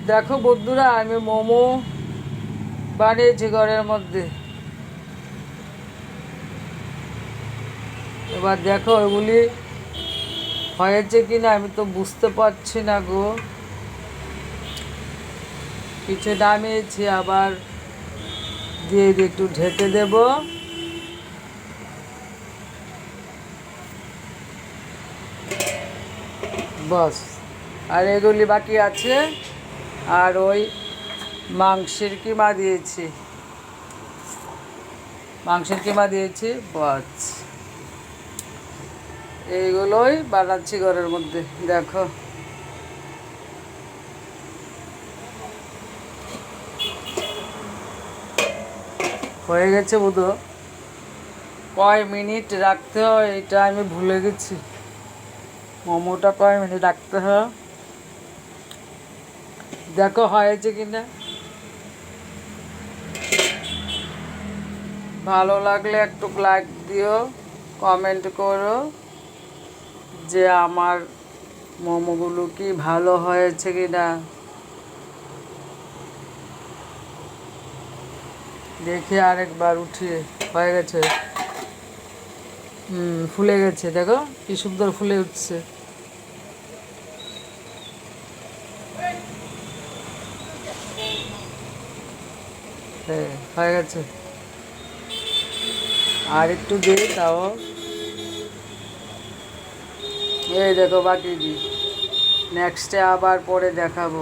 দেখো বন্ধুরা, আমি মোমো বানিয়েছি ঘরের মধ্যে। এবার দেখো ওগুলি হয়েছে কিনা আমি তো বুঝতে পারছি না গো। কিছু নামিয়েছি, আবার দিয়ে একটু ঢেকে দেব। বাস, আর এগুলি বাকি আছে। আর ওই মাংসের কিমা দিয়েছি, বাস। এইগুলোই বানাচ্ছি ঘরের মধ্যে। দেখো হয়ে গেছে বুধো। কয় মিনিট রাখতে হয় এটা আমি ভুলে গেছি। মোমোটা কয় মিনিট রাখতে হয় দেখো হয়েছে কিনা। ভালো লাগলে একটু লাইক দিও, কমেন্ট করো যে আমার মোমোগুলো কি ভালো হয়েছে কিনা। দেখি আরেকবার উঠিয়ে। হয়ে গেছে। ফুলে গেছে, দেখো কি সুন্দর ফুলে উঠছে। হ্যাঁ, হয়ে গেছে। আর একটু দিই তাও। এই দেখো বাকি দিই, নেক্সটে আবার পরে দেখাবো।